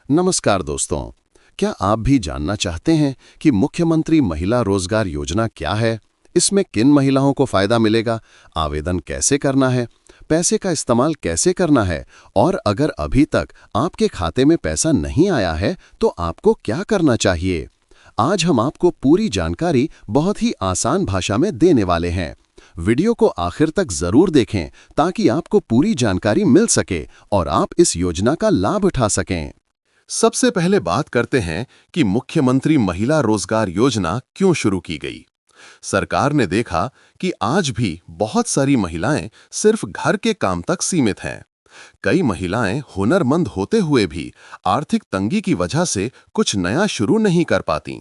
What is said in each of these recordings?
नमस्कार दोस्तों। क्या आप भी जानना चाहते हैं कि मुख्यमंत्री महिला रोजगार योजना क्या है? इसमें किन महिलाओं को फायदा मिलेगा, आवेदन कैसे करना है, पैसे का इस्तेमाल कैसे करना है और अगर अभी तक आपके खाते में पैसा नहीं आया है तो आपको क्या करना चाहिए? आज हम आपको पूरी जानकारी बहुत ही आसान भाषा में देने वाले हैं। वीडियो को आखिर तक जरूर देखें ताकि आपको पूरी जानकारी मिल सके और आप इस योजना का लाभ उठा सकें। सबसे पहले बात करते हैं कि मुख्यमंत्री महिला रोजगार योजना क्यों शुरू की गई। सरकार ने देखा कि आज भी बहुत सारी महिलाएं सिर्फ घर के काम तक सीमित हैं। कई महिलाएं हुनरमंद होते हुए भी आर्थिक तंगी की वजह से कुछ नया शुरू नहीं कर पाती।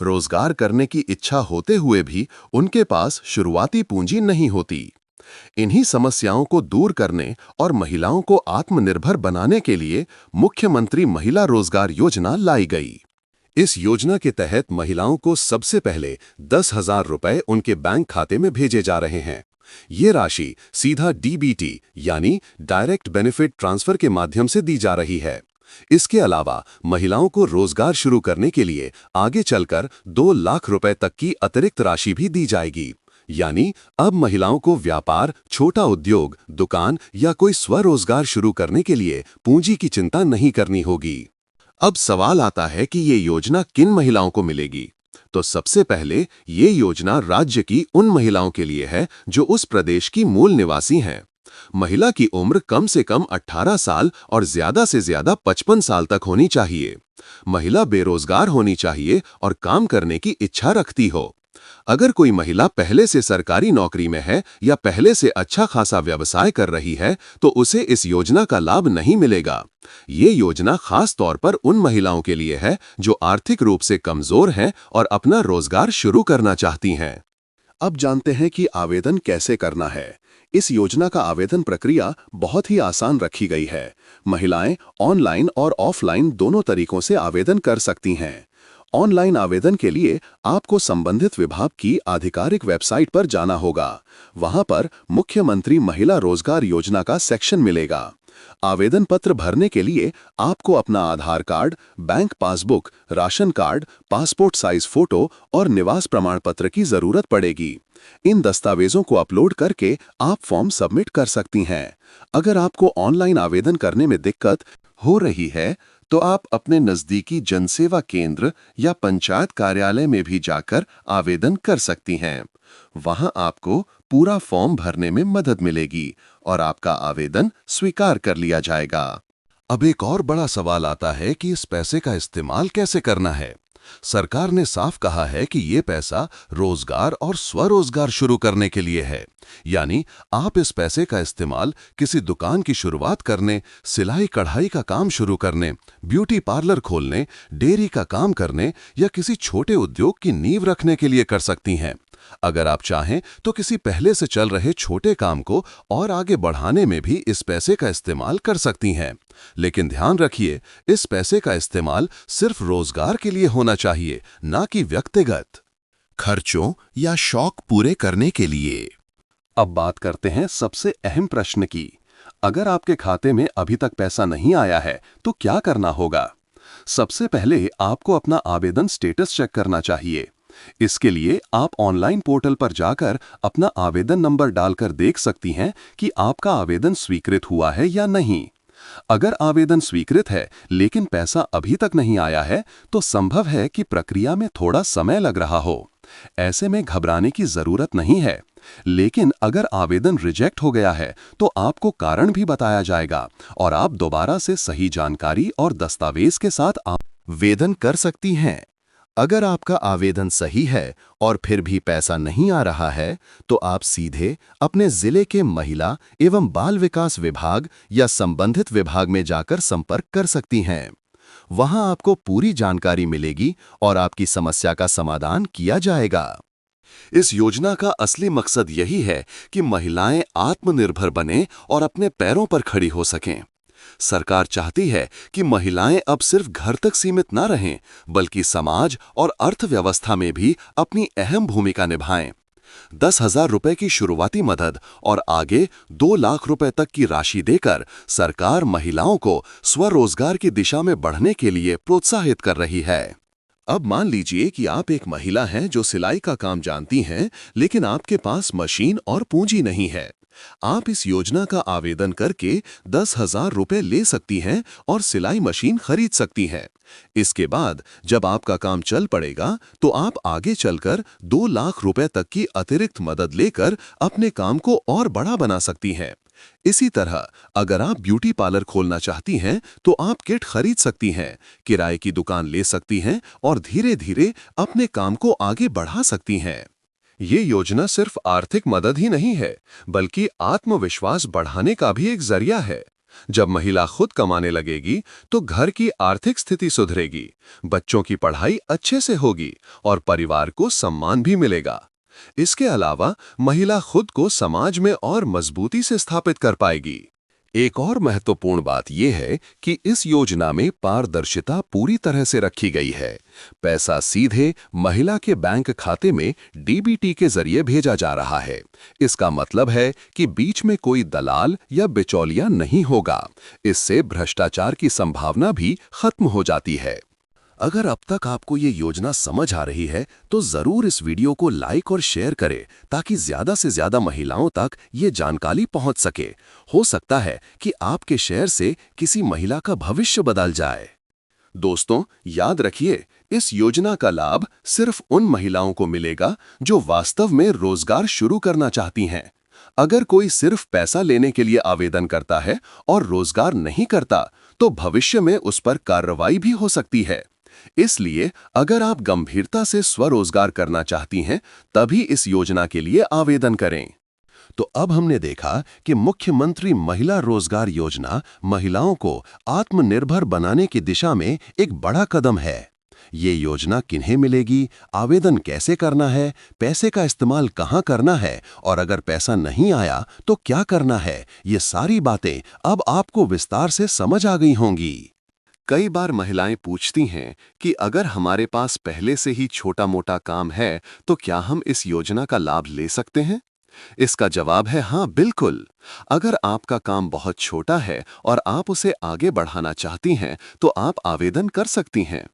रोजगार करने की इच्छा होते हुए भी उनके पास शुरुआती पूंजी नहीं होती। इन्हीं समस्याओं को दूर करने और महिलाओं को आत्मनिर्भर बनाने के लिए मुख्यमंत्री महिला रोजगार योजना लाई गई। इस योजना के तहत महिलाओं को सबसे पहले 10,000 रुपए उनके बैंक खाते में भेजे जा रहे हैं। ये राशि सीधा डीबीटी यानी डायरेक्ट बेनिफिट ट्रांसफर के माध्यम से दी जा रही है। इसके अलावा महिलाओं को रोजगार शुरू करने के लिए आगे चलकर 2 लाख रुपए तक की अतिरिक्त राशि भी दी जाएगी। यानी अब महिलाओं को व्यापार, छोटा उद्योग, दुकान या कोई स्वरोजगार शुरू करने के लिए पूंजी की चिंता नहीं करनी होगी। अब सवाल आता है कि ये योजना किन महिलाओं को मिलेगी? तो सबसे पहले ये योजना राज्य की उन महिलाओं के लिए है जो उस प्रदेश की मूल निवासी हैं। महिला की उम्र कम से कम 18 साल और ज्यादा से ज्यादा 55 साल तक होनी चाहिए। महिला बेरोजगार होनी चाहिए और काम करने की इच्छा रखती हो। अगर कोई महिला पहले से सरकारी नौकरी में है या पहले से अच्छा खासा व्यवसाय कर रही है तो उसे इस योजना का लाभ नहीं मिलेगा। ये योजना खास तौर पर उन महिलाओं के लिए है जो आर्थिक रूप से कमजोर हैं और अपना रोजगार शुरू करना चाहती हैं। अब जानते हैं कि आवेदन कैसे करना है। इस योजना का आवेदन प्रक्रिया बहुत ही आसान रखी गई है। महिलाएं ऑनलाइन और ऑफलाइन दोनों तरीकों से आवेदन कर सकती हैं। ऑनलाइन आवेदन के लिए आपको संबंधित विभाग की आधिकारिक वेबसाइट पर जाना होगा। वहां पर मुख्यमंत्री महिला रोजगार योजना का सेक्शन मिलेगा। आवेदन पत्र भरने के लिए आपको अपना Aadhaar card, bank passbook, ration card, passport size photo और निवास प्रमाण पत्र की जरूरत पड़ेगी। इन दस्तावेजों को अपलोड करके आप फॉर्म सबमिट कर सकती हैं। अगर आपको ऑनलाइन आवेदन करने में दिक्कत हो रही है तो आप अपने नजदीकी जनसेवा केंद्र या पंचायत कार्यालय में भी जाकर आवेदन कर सकती हैं। वहां आपको पूरा फॉर्म भरने में मदद मिलेगी और आपका आवेदन स्वीकार कर लिया जाएगा। अब एक और बड़ा सवाल आता है कि इस पैसे का इस्तेमाल कैसे करना है। सरकार ने साफ कहा है कि ये पैसा रोजगार और स्वरोजगार शुरू करने के लिए है। यानी आप इस पैसे का इस्तेमाल किसी दुकान की शुरुआत करने, सिलाई कढ़ाई का काम शुरू करने, ब्यूटी पार्लर खोलने, डेयरी का काम करने या किसी छोटे उद्योग की नींव रखने के लिए कर सकती हैं। अगर आप चाहें तो किसी पहले से चल रहे छोटे काम को और आगे बढ़ाने में भी इस पैसे का इस्तेमाल कर सकती हैं। लेकिन ध्यान रखिए, इस पैसे का इस्तेमाल सिर्फ रोजगार के लिए होना चाहिए, ना कि व्यक्तिगत खर्चों या शौक पूरे करने के लिए। अब बात करते हैं सबसे अहम प्रश्न की। अगर आपके खाते में अभी तक पैसा नहीं आया है तो क्या करना होगा? सबसे पहले आपको अपना आवेदन स्टेटस चेक करना चाहिए। इसके लिए आप ऑनलाइन पोर्टल पर जाकर अपना आवेदन नंबर डालकर देख सकती हैं कि आपका आवेदन स्वीकृत हुआ है या नहीं। अगर आवेदन स्वीकृत है लेकिन पैसा अभी तक नहीं आया है तो संभव है कि प्रक्रिया में थोड़ा समय लग रहा हो। ऐसे में घबराने की जरूरत नहीं है। लेकिन अगर आवेदन रिजेक्ट हो गया है तो आपको कारण भी बताया जाएगा और आप दोबारा से सही जानकारी और दस्तावेज के साथ आवेदन कर सकती हैं। अगर आपका आवेदन सही है और फिर भी पैसा नहीं आ रहा है तो आप सीधे अपने जिले के महिला एवं बाल विकास विभाग या संबंधित विभाग में जाकर संपर्क कर सकती हैं। वहां आपको पूरी जानकारी मिलेगी और आपकी समस्या का समाधान किया जाएगा। इस योजना का असली मकसद यही है कि महिलाएं आत्मनिर्भर बनें और अपने पैरों पर खड़ी हो सकें। सरकार चाहती है कि महिलाएं अब सिर्फ घर तक सीमित न रहें, बल्कि समाज और अर्थव्यवस्था में भी अपनी अहम भूमिका निभाएं। 10,000 रुपए की शुरुआती मदद और आगे 2 लाख रुपए तक की राशि देकर सरकार महिलाओं को स्वरोजगार की दिशा में बढ़ने के लिए प्रोत्साहित कर रही है। अब मान लीजिए कि आप एक महिला हैं जो सिलाई का काम जानती हैं, लेकिन आपके पास मशीन और पूंजी नहीं है। आप इस योजना का आवेदन करके 10,000 रुपए ले सकती हैं और सिलाई मशीन खरीद सकती हैं। इसके बाद जब आपका काम चल पड़ेगा तो आप आगे चलकर 2 लाख रुपए तक की अतिरिक्त मदद लेकर अपने काम को और बड़ा बना सकती हैं। इसी तरह अगर आप ब्यूटी पार्लर खोलना चाहती हैं तो आप किट खरीद सकती हैं, किराए की दुकान ले सकती हैं और धीरे धीरे अपने काम को आगे बढ़ा सकती हैं। ये योजना सिर्फ आर्थिक मदद ही नहीं है, बल्कि आत्मविश्वास बढ़ाने का भी एक जरिया है। जब महिला खुद कमाने लगेगी तो घर की आर्थिक स्थिति सुधरेगी, बच्चों की पढ़ाई अच्छे से होगी और परिवार को सम्मान भी मिलेगा। इसके अलावा महिला खुद को समाज में और मजबूती से स्थापित कर पाएगी। एक और महत्वपूर्ण बात यह है कि इस योजना में पारदर्शिता पूरी तरह से रखी गई है। पैसा सीधे महिला के बैंक खाते में डीबीटी के जरिए भेजा जा रहा है। इसका मतलब है कि बीच में कोई दलाल या बिचौलिया नहीं होगा। इससे भ्रष्टाचार की संभावना भी खत्म हो जाती है। अगर अब तक आपको ये योजना समझ आ रही है तो जरूर इस वीडियो को लाइक और शेयर करें ताकि ज्यादा से ज्यादा महिलाओं तक ये जानकारी पहुंच सके। हो सकता है कि आपके शेयर से किसी महिला का भविष्य बदल जाए। दोस्तों, याद रखिए, इस योजना का लाभ सिर्फ उन महिलाओं को मिलेगा जो वास्तव में रोजगार शुरू करना चाहती हैं। अगर कोई सिर्फ पैसा लेने के लिए आवेदन करता है और रोजगार नहीं करता तो भविष्य में उस पर कार्रवाई भी हो सकती है। इसलिए अगर आप गंभीरता से स्वरोजगार करना चाहती हैं, तभी इस योजना के लिए आवेदन करें। तो अब हमने देखा कि मुख्यमंत्री महिला रोजगार योजना महिलाओं को आत्मनिर्भर बनाने की दिशा में एक बड़ा कदम है। ये योजना किन्हें मिलेगी, आवेदन कैसे करना है, पैसे का इस्तेमाल कहाँ करना है और अगर पैसा नहीं आया तो क्या करना है, ये सारी बातें अब आपको विस्तार से समझ आ गई होंगी। कई बार महिलाएं पूछती हैं कि अगर हमारे पास पहले से ही छोटा-मोटा काम है तो क्या हम इस योजना का लाभ ले सकते हैं? इसका जवाब है हाँ, बिल्कुल। अगर आपका काम बहुत छोटा है और आप उसे आगे बढ़ाना चाहती हैं तो आप आवेदन कर सकती हैं।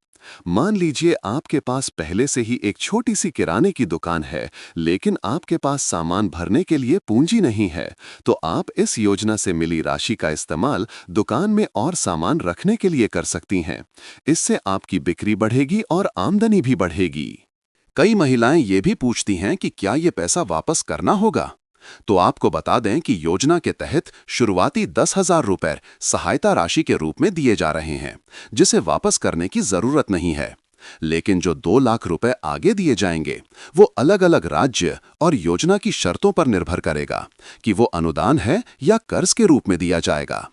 मान लीजिए आपके पास पहले से ही एक छोटी सी किराने की दुकान है, लेकिन आपके पास सामान भरने के लिए पूंजी नहीं है, तो आप इस योजना से मिली राशि का इस्तेमाल दुकान में और सामान रखने के लिए कर सकती हैं। इससे आपकी बिक्री बढ़ेगी और आमदनी भी बढ़ेगी। कई महिलाएं ये भी पूछती हैं कि क्या ये पैसा वापस करना होगा? तो आपको बता दें कि योजना के तहत शुरुआती 10,000 रुपए सहायता राशि के रूप में दिए जा रहे हैं, जिसे वापस करने की जरूरत नहीं है। लेकिन जो 2 लाख रुपए आगे दिए जाएंगे, वो अलग-अलग राज्य और योजना की शर्तों पर निर्भर करेगा कि वो अनुदान है या कर्ज के रूप में दिया जाएगा।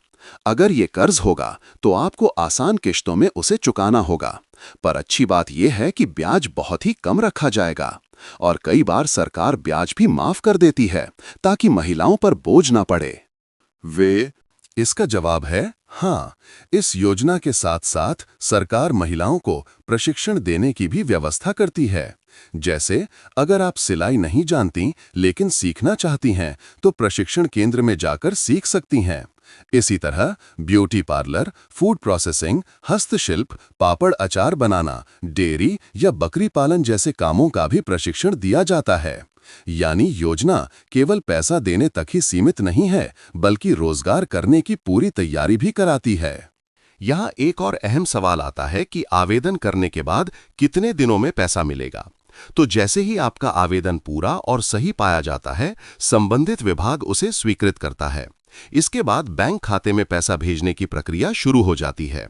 अगर ये कर्ज होगा तो आपको आसान किश्तों में उसे चुकाना होगा, पर अच्छी बात यह है कि ब्याज बहुत ही कम रखा जाएगा और कई बार सरकार ब्याज भी माफ कर देती है ताकि महिलाओं पर बोझ ना पड़े। इसका जवाब है हाँ। इस योजना के साथ साथ सरकार महिलाओं को प्रशिक्षण देने की भी व्यवस्था करती है। जैसे अगर आप सिलाई नहीं जानती लेकिन सीखना चाहती हैं तो प्रशिक्षण केंद्र में जाकर सीख सकती हैं। इसी तरह ब्यूटी पार्लर, फूड प्रोसेसिंग, हस्तशिल्प, पापड़ अचार बनाना, डेयरी या बकरी पालन जैसे कामों का भी प्रशिक्षण दिया जाता है। यानी योजना केवल पैसा देने तक ही सीमित नहीं है, बल्कि रोजगार करने की पूरी तैयारी भी कराती है। यहाँ एक और अहम सवाल आता है कि आवेदन करने के बाद कितने दिनों में पैसा मिलेगा। तो जैसे ही आपका आवेदन पूरा और सही पाया जाता है, संबंधित विभाग उसे स्वीकृत करता है। इसके बाद बैंक खाते में पैसा भेजने की प्रक्रिया शुरू हो जाती है।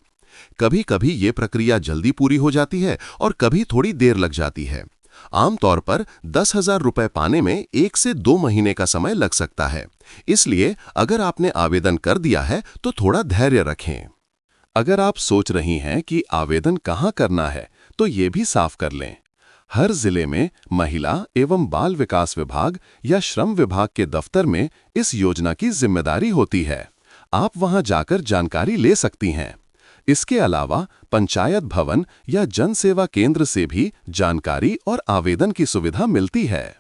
कभी-कभी ये प्रक्रिया जल्दी पूरी हो जाती है और कभी थोड़ी देर लग जाती है। आमतौर पर 10,000 रुपए पाने में 1 से 2 महीने का समय लग सकता है। इसलिए अगर आपने आवेदन कर दिया है तो थोड़ा धैर्य रखें। अगर आप सोच रही हैं कि आवेदन कहाँ करना है, तो ये भी साफ कर लें। हर जिले में महिला एवं बाल विकास विभाग या श्रम विभाग के दफ्तर में इस योजना की जिम्मेदारी होती है। आप वहां जाकर जानकारी ले सकती हैं। इसके अलावा पंचायत भवन या जन सेवा केंद्र से भी जानकारी और आवेदन की सुविधा मिलती है।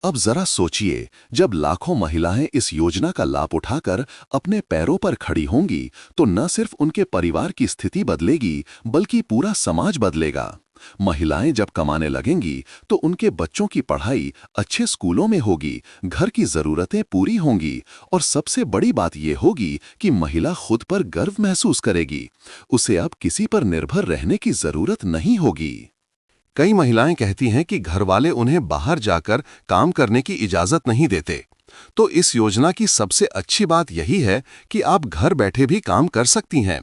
अब जरा सोचिए, जब लाखों महिलाएं इस योजना का लाभ उठाकर अपने पैरों पर खड़ी होंगी, तो न सिर्फ उनके परिवार की स्थिति बदलेगी, बल्कि पूरा समाज बदलेगा। महिलाएं जब कमाने लगेंगी, तो उनके बच्चों की पढ़ाई अच्छे स्कूलों में होगी, घर की जरूरतें पूरी होंगी, और सबसे बड़ी बात यह होगी कि महिला खुद पर गर्व महसूस करेगी। उसे अब किसी पर निर्भर रहने की जरूरत नहीं होगी। कई महिलाएं कहती हैं कि घरवाले उन्हें बाहर जाकर काम करने की इजाजत नहीं देते। तो इस योजना की सबसे अच्छी बात यही है कि आप घर बैठे भी काम कर सकती हैं।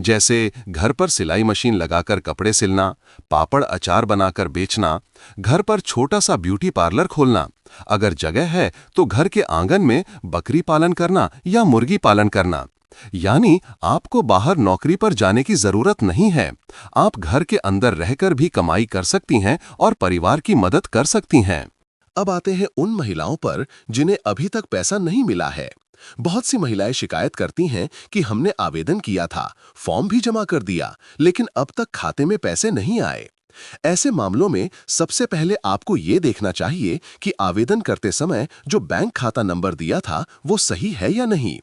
जैसे घर पर सिलाई मशीन लगाकर कपड़े सिलना, पापड़ अचार बनाकर बेचना, घर पर छोटा सा ब्यूटी पार्लर खोलना। अगर जगह है तो घर के आंगन में बकरी पालन करना या मुर्गी पालन करना। यानी आपको बाहर नौकरी पर जाने की जरूरत नहीं है। आप घर के अंदर रहकर भी कमाई कर सकती हैं और परिवार की मदद कर सकती हैं। अब आते हैं उन महिलाओं पर जिन्हें अभी तक पैसा नहीं मिला है। बहुत सी महिलाएं शिकायत करती हैं कि हमने आवेदन किया था, फॉर्म भी जमा कर दिया, लेकिन अब तक खाते में पैसे नहीं आए। ऐसे मामलों में सबसे पहले आपको ये देखना चाहिए कि आवेदन करते समय जो बैंक खाता नंबर दिया था वो सही है या नहीं।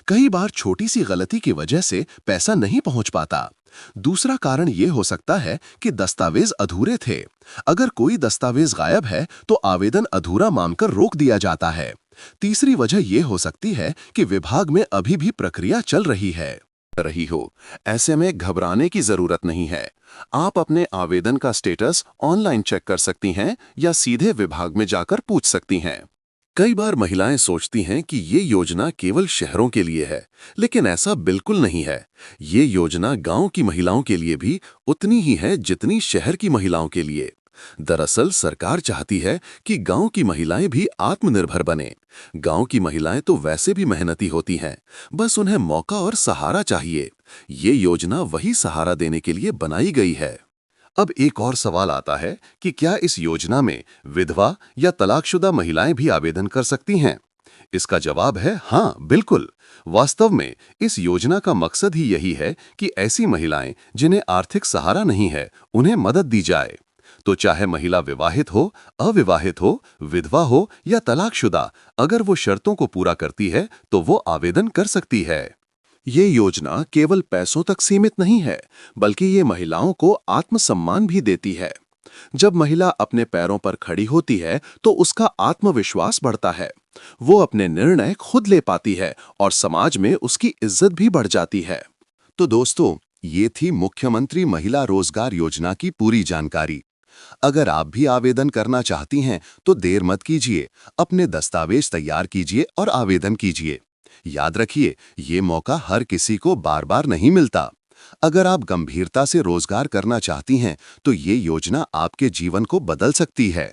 कई बार छोटी सी गलती की वजह से पैसा नहीं पहुंच पाता। दूसरा कारण यह हो सकता है कि दस्तावेज अधूरे थे। अगर कोई दस्तावेज गायब है तो आवेदन अधूरा मानकर रोक दिया जाता है। तीसरी वजह यह हो सकती है कि विभाग में अभी भी प्रक्रिया चल रही हो। ऐसे में घबराने की जरूरत नहीं है। आप अपने आवेदन का स्टेटस ऑनलाइन चेक कर सकती हैं या सीधे विभाग में जाकर पूछ सकती हैं। कई बार महिलाएं सोचती हैं कि ये योजना केवल शहरों के लिए है, लेकिन ऐसा बिल्कुल नहीं है। ये योजना गांव की महिलाओं के लिए भी उतनी ही है जितनी शहर की महिलाओं के लिए। दरअसल सरकार चाहती है कि गांव की महिलाएं भी आत्मनिर्भर बने। गांव की महिलाएं तो वैसे भी मेहनती होती हैं, बस उन्हें मौका और सहारा चाहिए। ये योजना वही सहारा देने के लिए बनाई गई है। अब एक और सवाल आता है कि क्या इस योजना में विधवा या तलाकशुदा महिलाएं भी आवेदन कर सकती हैं? इसका जवाब है हाँ, बिल्कुल। वास्तव में इस योजना का मकसद ही यही है कि ऐसी महिलाएं जिन्हें आर्थिक सहारा नहीं है, उन्हें मदद दी जाए। तो चाहे महिला विवाहित हो, अविवाहित हो, विधवा हो या तलाकशुदा, अगर वो शर्तों को पूरा करती है तो वो आवेदन कर सकती है। ये योजना केवल पैसों तक सीमित नहीं है, बल्कि ये महिलाओं को आत्मसम्मान भी देती है। जब महिला अपने पैरों पर खड़ी होती है तो उसका आत्मविश्वास बढ़ता है। वो अपने निर्णय खुद ले पाती है और समाज में उसकी इज्जत भी बढ़ जाती है। तो दोस्तों, ये थी मुख्यमंत्री महिला रोजगार योजना की पूरी जानकारी। अगर आप भी आवेदन करना चाहती हैं तो देर मत कीजिए, अपने दस्तावेज तैयार कीजिए और आवेदन कीजिए। याद रखिए, ये मौका हर किसी को बार बार नहीं मिलता। अगर आप गंभीरता से रोजगार करना चाहती हैं तो ये योजना आपके जीवन को बदल सकती है।